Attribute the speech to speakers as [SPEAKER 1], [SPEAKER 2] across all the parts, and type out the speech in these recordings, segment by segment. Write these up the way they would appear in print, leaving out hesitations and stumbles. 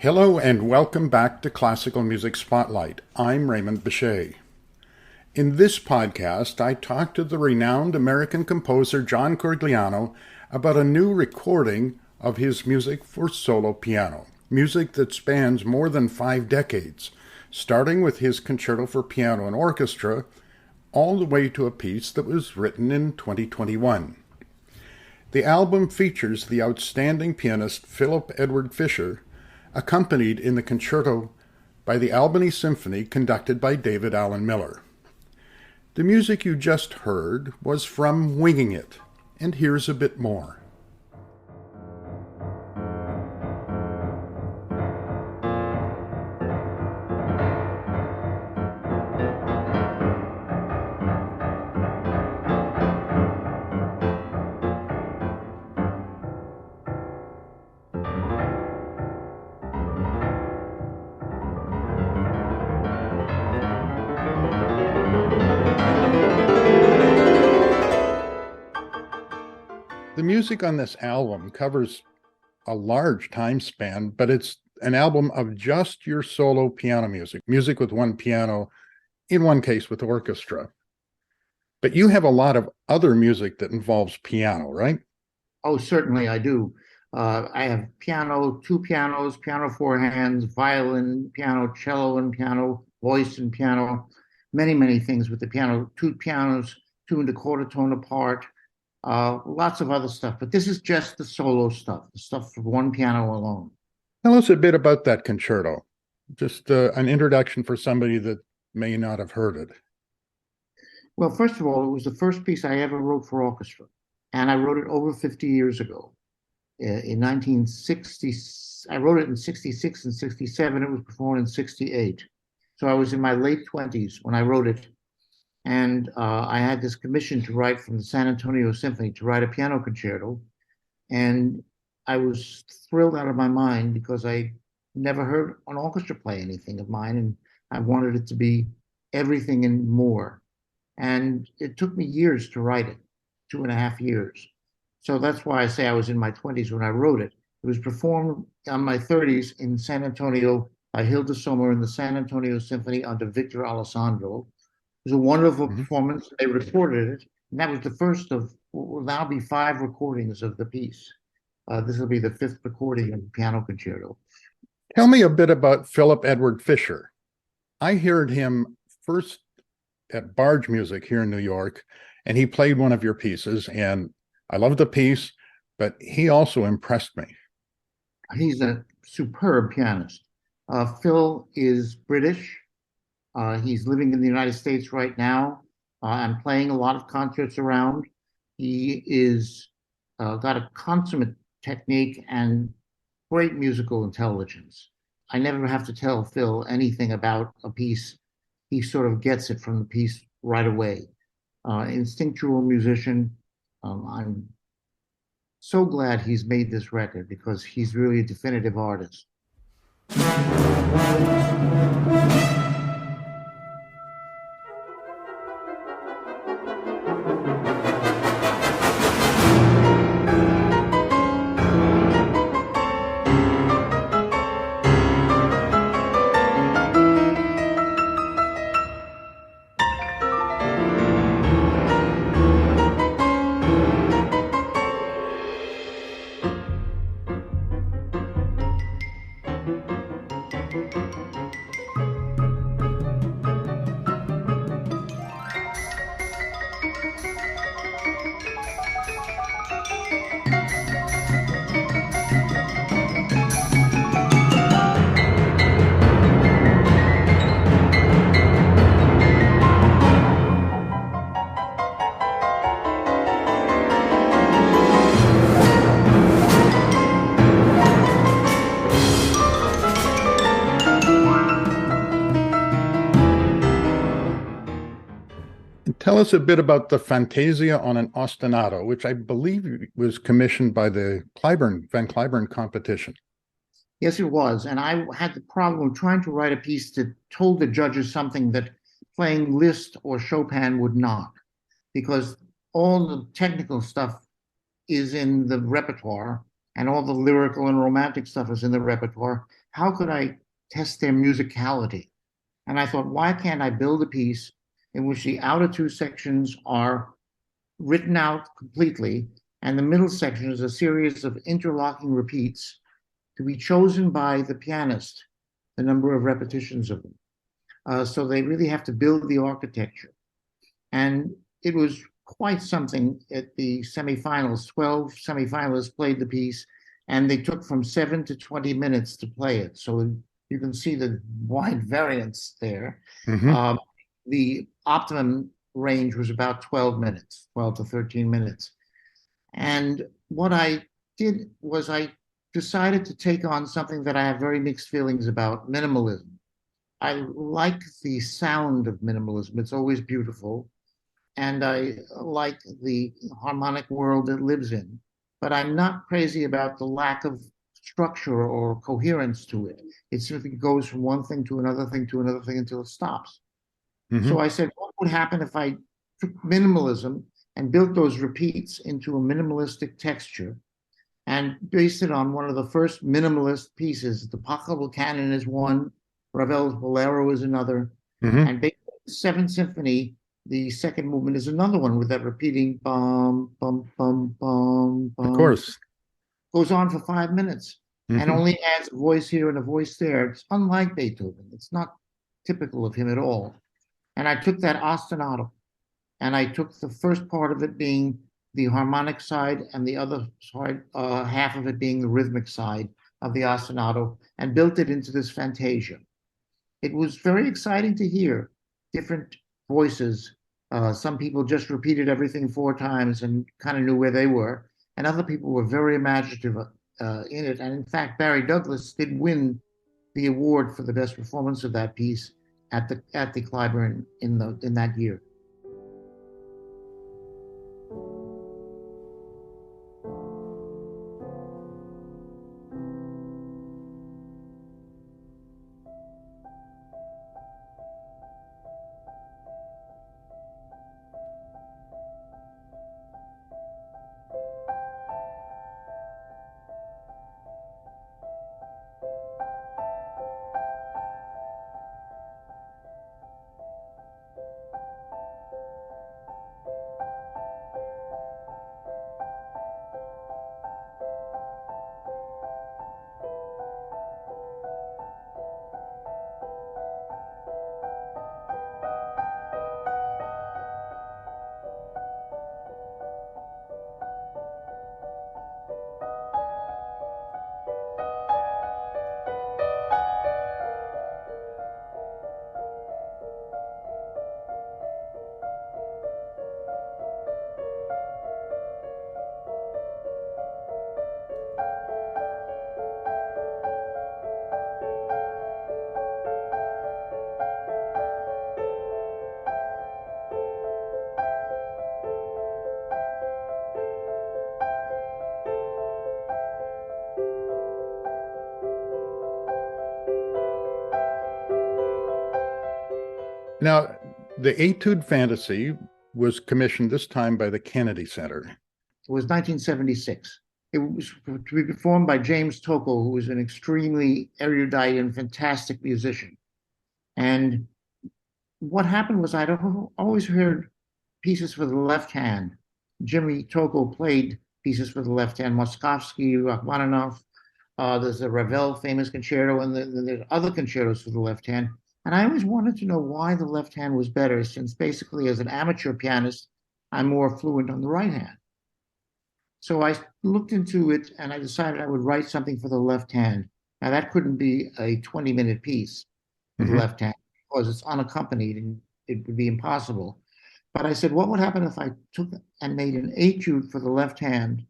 [SPEAKER 1] Hello and welcome back to Classical Music Spotlight. I'm Raymond Bisha. In this podcast, I talked to the renowned American composer John Corigliano about a new recording of his music for solo piano, music that spans more than 5 decades, starting with his concerto for piano and orchestra, all the way to a piece that was written in 2021. The album features the outstanding pianist Philip Edward Fisher, accompanied in the concerto by the Albany Symphony conducted by David Allen Miller. The music you just heard was from Winging It, and here's a bit more. The music on this album covers a large time span, but it's an album of just your solo piano music, music with one piano, in one case with orchestra. But you have a lot of other music that involves piano, right?
[SPEAKER 2] Oh, certainly I do. I have piano, two pianos, piano four hands, violin, piano, cello and piano, voice and piano, many things with the piano, two pianos, tuned a quarter tone apart, lots of other stuff. But this is just the solo stuff, the stuff for one piano alone.
[SPEAKER 1] Tell us a bit about that concerto, just an introduction for somebody that may not have heard it.
[SPEAKER 2] Well, first of all, it was the first piece I ever wrote for orchestra, and I wrote it over 50 years ago. In 1960, I wrote it in 66 and 67. It was performed in 68. So I was in my late 20s when I wrote it. And I had this commission to write from the San Antonio Symphony to write a piano concerto. And I was thrilled out of my mind because I never heard an orchestra play anything of mine. And I wanted it to be everything and more. And it took me years to write it, 2.5 years. So that's why I say I was in my 20s when I wrote it. It was performed in my 30s in San Antonio by Hilda Sommer in the San Antonio Symphony under Victor Alessandro. It was a wonderful performance. They recorded it, and that was the first of what will now be 5 recordings of the piece. This will be the 5th recording of the piano concerto.
[SPEAKER 1] Tell me a bit about Philip Edward Fisher. I heard him first at Barge Music here in New York, and he played one of your pieces, and I loved the piece, but he also impressed me.
[SPEAKER 2] He's a superb pianist. Phil is British. He's living in the United States right now. I'm playing a lot of concerts around. He is got a consummate technique and great musical intelligence. I never have to tell Phil anything about a piece. He sort of gets it from the piece right away. Instinctual musician. I'm so glad he's made this record because he's really a definitive artist.
[SPEAKER 1] Tell us a bit about the Fantasia on an ostinato, which I believe was commissioned by the Van Cliburn competition.
[SPEAKER 2] Yes, it was. And I had the problem of trying to write a piece that told the judges something that playing Liszt or Chopin would not, because all the technical stuff is in the repertoire and all the lyrical and romantic stuff is in the repertoire. how could I test their musicality? And I thought, why can't I build a piece in which the outer two sections are written out completely, and the middle section is a series of interlocking repeats to be chosen by the pianist, the number of repetitions of them. So they really have to build the architecture. And it was quite something at the semifinals. 12 semifinalists played the piece, and they took from 7 to 20 minutes to play it. So you can see the wide variance there.
[SPEAKER 1] Mm-hmm.
[SPEAKER 2] The optimum range was about 12 minutes, 12 to 13 minutes. And what I did was I decided to take on something that I have very mixed feelings about, minimalism. I like the sound of minimalism. It's always beautiful. And I like the harmonic world it lives in. But I'm not crazy about the lack of structure or coherence to it. It simply goes from one thing to another thing to another thing until it stops. So
[SPEAKER 1] Mm-hmm.
[SPEAKER 2] I said, what would happen if I took minimalism and built those repeats into a minimalistic texture and based it on one of the first minimalist pieces? The Pachelbel Canon is one, Ravel's Bolero is another,
[SPEAKER 1] Mm-hmm.
[SPEAKER 2] and based on the Seventh Symphony, the second movement is another one with that repeating bum, bum, bum, bum,
[SPEAKER 1] Of
[SPEAKER 2] bum.
[SPEAKER 1] course.
[SPEAKER 2] Goes on for 5 minutes and
[SPEAKER 1] Mm-hmm.
[SPEAKER 2] only adds a voice here and a voice there. It's unlike Beethoven. It's not typical of him at all. And I took that ostinato and I took the first part of it being the harmonic side and the other side, half of it being the rhythmic side of the ostinato, and built it into this Fantasia. It was very exciting to hear different voices. Some people just repeated everything 4 times and kind of knew where they were, and other people were very imaginative in it. And in fact, Barry Douglas did win the award for the best performance of that piece at the Clyburn in that year.
[SPEAKER 1] Now, the Etude Fantasy was commissioned this time by the Kennedy Center.
[SPEAKER 2] It was 1976. It was to be performed by James Tocco, who was an extremely erudite and fantastic musician. And what happened was I'd always heard pieces for the left hand. Jimmy Tocco played pieces for the left hand, Moskovsky, Rachmaninoff. There's a Ravel famous concerto, and then there's other concertos for the left hand. And I always wanted to know why the left hand was better, since basically as an amateur pianist, I'm more fluent on the right hand. So I looked into it and I decided I would write something for the left hand. Now that couldn't be a 20-minute piece for the
[SPEAKER 1] Mm-hmm.
[SPEAKER 2] left hand because it's unaccompanied and it would be impossible. But I said, what would happen if I took and made an etude for the left hand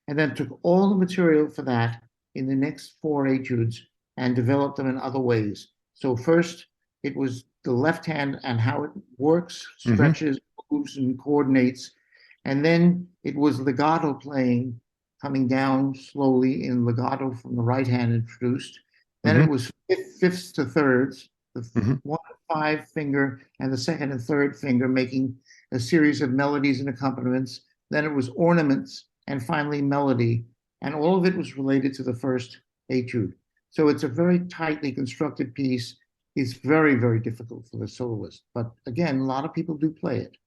[SPEAKER 2] and then took all the material for that in the next 4 etudes and developed them in other ways? So first, it was the left hand and how it works,
[SPEAKER 1] Mm-hmm.
[SPEAKER 2] stretches, moves, and coordinates. And then it was legato playing, coming down slowly in legato from the right hand introduced. Then
[SPEAKER 1] Mm-hmm.
[SPEAKER 2] it was fifths to thirds, the
[SPEAKER 1] Mm-hmm.
[SPEAKER 2] 1 and 5 finger and the second and third finger making a series of melodies and accompaniments. Then it was ornaments and finally melody. And all of it was related to the first etude. So it's a very tightly constructed piece. It's very, very difficult for the soloist. But again, a lot of people do play it.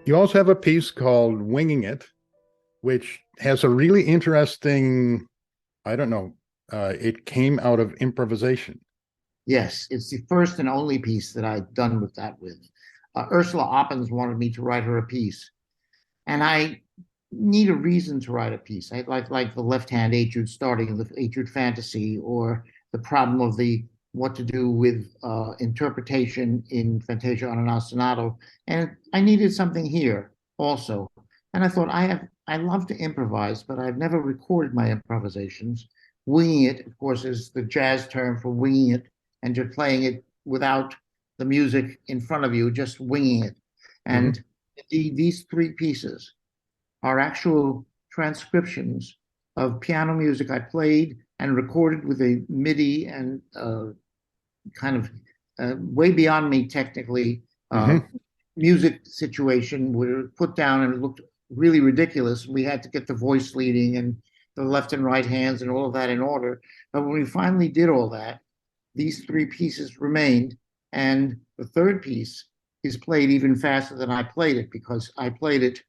[SPEAKER 1] You also have a piece called Winging It, which has a really interesting, I don't know, it came out of improvisation.
[SPEAKER 2] Yes, it's the first and only piece that I've done with that with. Ursula Oppens wanted me to write her a piece, and I need a reason to write a piece. I like the left hand etude starting the etude fantasy, or the problem of the what to do with interpretation in Fantasia on an ostinato, and I needed something here also. And I thought I love to improvise, but I've never recorded my improvisations. Winging it, of course, is the jazz term for winging it, and just playing it without the music in front of you, just winging it.
[SPEAKER 1] Mm-hmm.
[SPEAKER 2] And indeed, these three pieces are actual transcriptions of piano music I played and recorded with a MIDI and kind of way beyond me technically
[SPEAKER 1] Mm-hmm.
[SPEAKER 2] music situation were put down and it looked really ridiculous. We had to get the voice leading and the left and right hands and all of that in order. But when we finally did all that, these three pieces remained. And the third piece is played even faster than I played it because I played it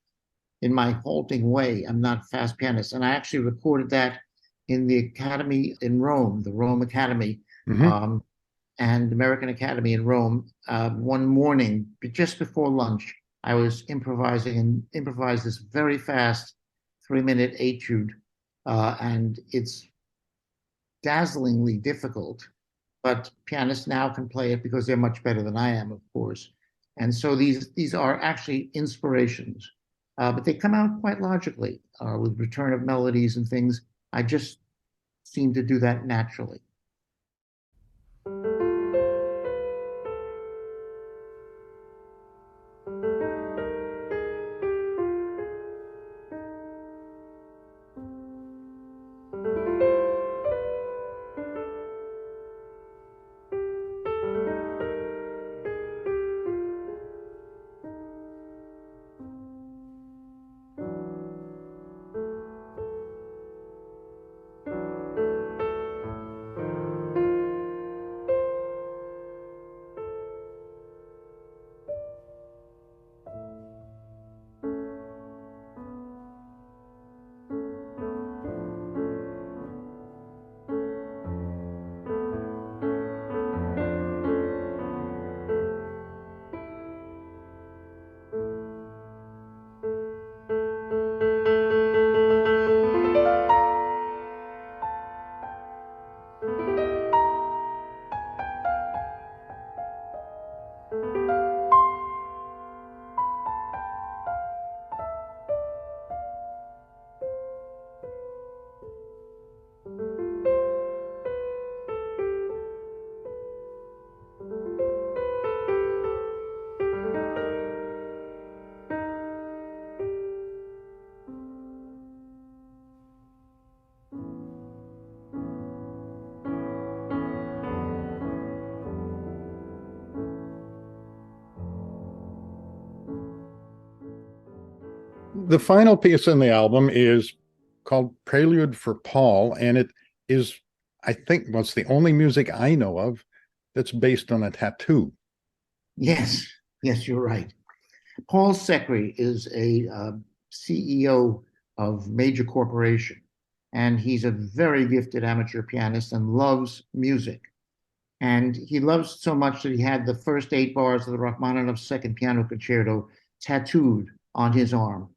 [SPEAKER 2] in my halting way. I'm not a fast pianist. And I actually recorded that in the Academy in Rome, the Rome Academy,
[SPEAKER 1] Mm-hmm.
[SPEAKER 2] um, and American Academy in Rome. One morning, just before lunch, I was improvising and improvised this very fast 3-minute etude. And it's dazzlingly difficult, but pianists now can play it because they're much better than I am, of course. And so these are actually inspirations, but they come out quite logically with return of melodies and things. I just seem to do that naturally.
[SPEAKER 1] The final piece in the album is called Prelude for Paul, and it is, I think, well, it's the only music I know of that's based on a tattoo.
[SPEAKER 2] Yes, yes, you're right. Paul Secri is a CEO of major corporation, and he's a very gifted amateur pianist and loves music. And he loves so much that he had the first 8 bars of the Rachmaninoff's Second Piano Concerto tattooed on his arm.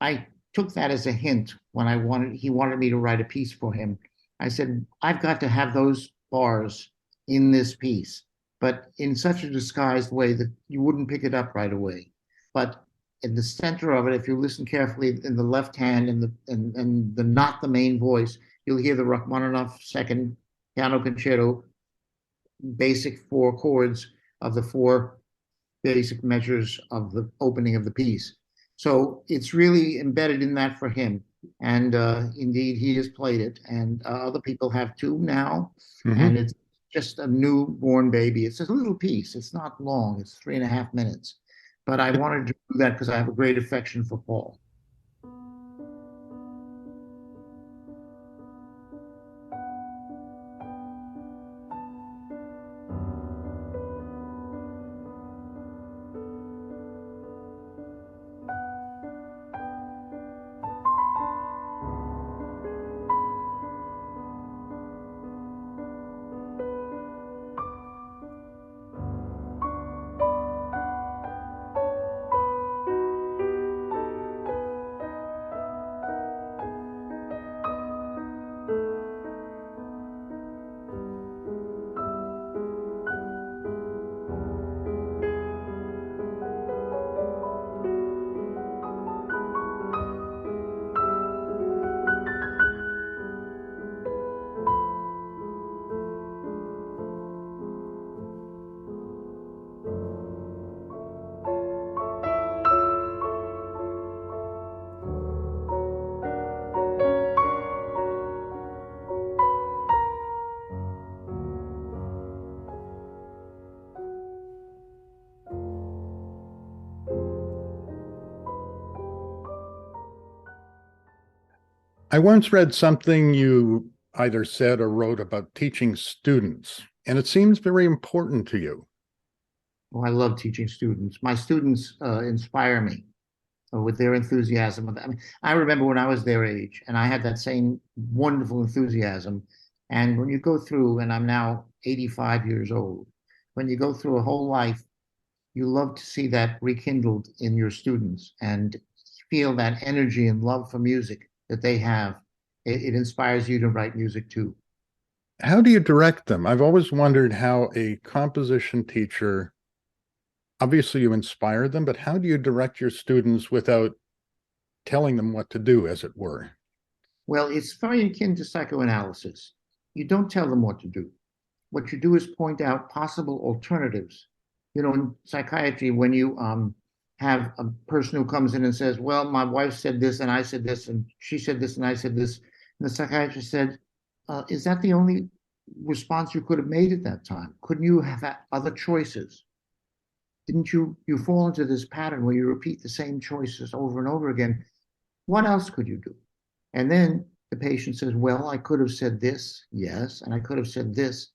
[SPEAKER 2] I took that as a hint when he wanted me to write a piece for him. I said, I've got to have those bars in this piece, but in such a disguised way that you wouldn't pick it up right away. But in the center of it, if you listen carefully, in the left hand and the not the main voice, you'll hear the Rachmaninoff Second Piano Concerto basic 4 chords of the 4 basic measures of the opening of the piece. So it's really embedded in that for him. And indeed, he has played it, and other people have too now.
[SPEAKER 1] Mm-hmm.
[SPEAKER 2] And it's just a newborn baby. It's a little piece. It's not long. It's 3.5 minutes. But I wanted to do that because I have a great affection for Paul.
[SPEAKER 1] I once read something you either said or wrote about teaching students, and it seems very important to you.
[SPEAKER 2] Oh, I love teaching students. My students inspire me with their enthusiasm. I mean, I remember when I was their age, and I had that same wonderful enthusiasm. And when you go through, and I'm now 85 years old, when you go through a whole life, you love to see that rekindled in your students and feel that energy and love for music that they have. It inspires you to write music too.
[SPEAKER 1] How do you direct them? I've always wondered how a composition teacher, obviously you inspire them, but how do you direct your students without telling them what to do, as it were?
[SPEAKER 2] Well, it's very akin to psychoanalysis. You don't tell them what to do. What you do is point out possible alternatives. You know, in psychiatry, when you have a person who comes in and says, well, my wife said this and I said this and she said this and I said this, and the psychiatrist said, is that the only response you could have made at that time? Couldn't you have had other choices? Didn't you fall into this pattern where you repeat the same choices over and over again? What else could you do? And then the patient says, well, I could have said this, yes, and I could have said this.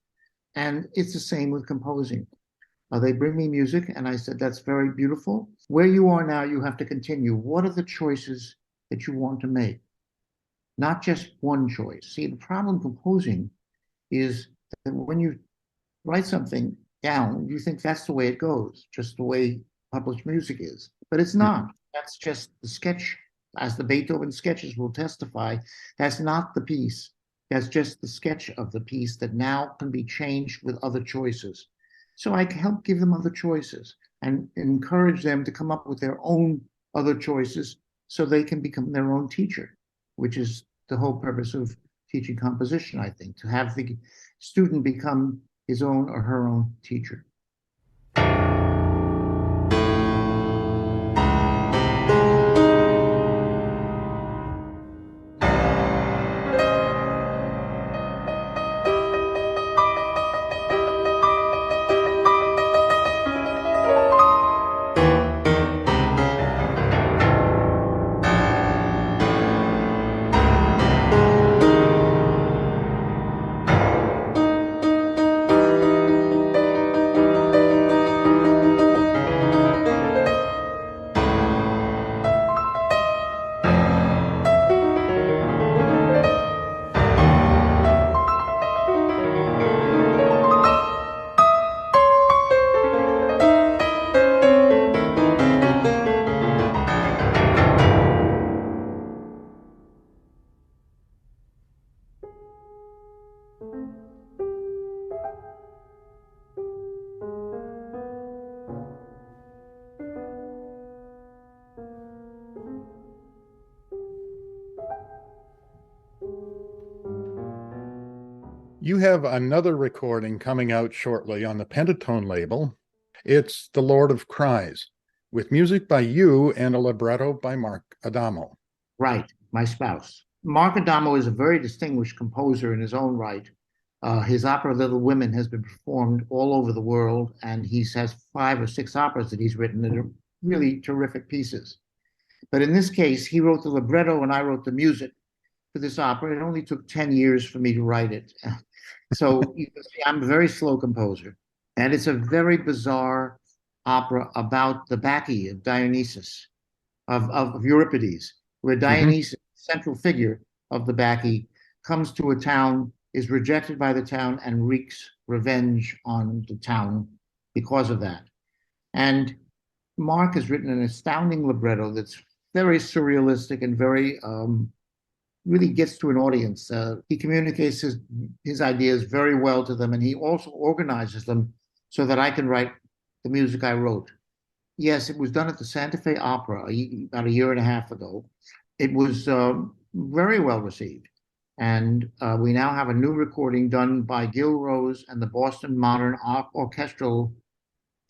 [SPEAKER 2] And it's the same with composing. They bring me music, and I said, that's very beautiful. Where you are now, you have to continue. What are the choices that you want to make? Not just one choice. See, the problem composing is that when you write something down, you think that's the way it goes, just the way published music is. But it's not. That's just the sketch, as the Beethoven sketches will testify. That's not the piece. That's just the sketch of the piece that now can be changed with other choices. So I can help give them other choices and encourage them to come up with their own other choices so they can become their own teacher, which is the whole purpose of teaching composition, I think, to have the student become his own or her own teacher.
[SPEAKER 1] You have another recording coming out shortly on the Pentatone label. It's The Lord of Cries, with music by you and a libretto by Mark Adamo.
[SPEAKER 2] Right, my spouse. Mark Adamo is a very distinguished composer in his own right. His opera Little Women has been performed all over the world, and he has 5 or 6 operas that he's written that are really terrific pieces. But in this case, he wrote the libretto and I wrote the music for this opera. It only took 10 years for me to write it. So you can see I'm a very slow composer. And it's a very bizarre opera about the Bacchae of Dionysus, of Euripides, where Dionysus, central figure of the Bacchae, comes to a town, is rejected by the town, and wreaks revenge on the town because of that. And Mark has written an astounding libretto that's very surrealistic and very really gets to an audience. He communicates his ideas very well to them, and he also organizes them so that I can write the music I wrote. Yes, it was done at the Santa Fe Opera about a year and a half ago. It was very well received. And we now have a new recording done by Gil Rose and the Boston Modern Orchestra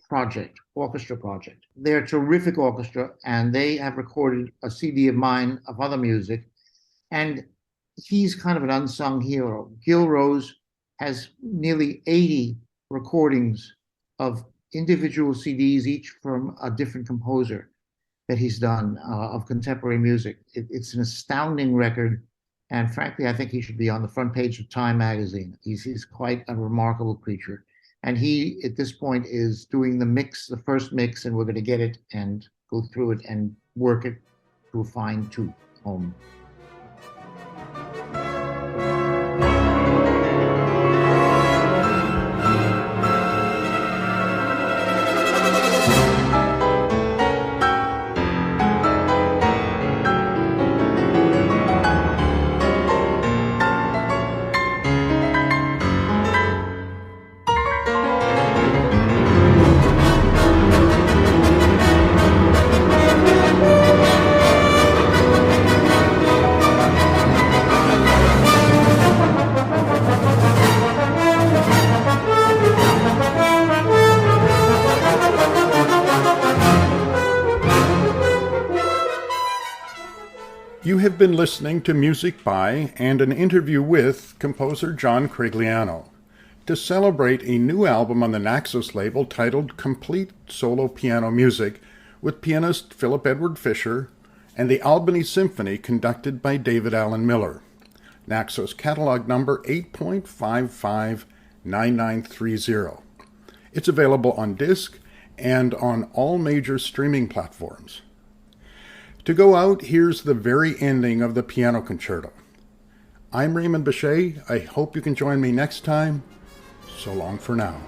[SPEAKER 2] Project. They're a terrific orchestra, and they have recorded a CD of mine of other music. And he's kind of an unsung hero. Gil Rose has nearly 80 recordings of individual CDs, each from a different composer that he's done of contemporary music. It's an astounding record. And frankly, I think he should be on the front page of Time magazine. He's quite a remarkable creature. And he, at this point, is doing the first mix, and we're going to get it and go through it and work it to a fine tooth home.
[SPEAKER 1] You have been listening to music by and an interview with composer John Corigliano to celebrate a new album on the Naxos label titled Complete Solo Piano Music with pianist Philip Edward Fisher and the Albany Symphony conducted by David Allen Miller. Naxos catalog number 8.559930. It's available on disc and on all major streaming platforms. To go out, here's the very ending of the Piano Concerto. I'm Raymond Bisha. I hope you can join me next time. So long for now.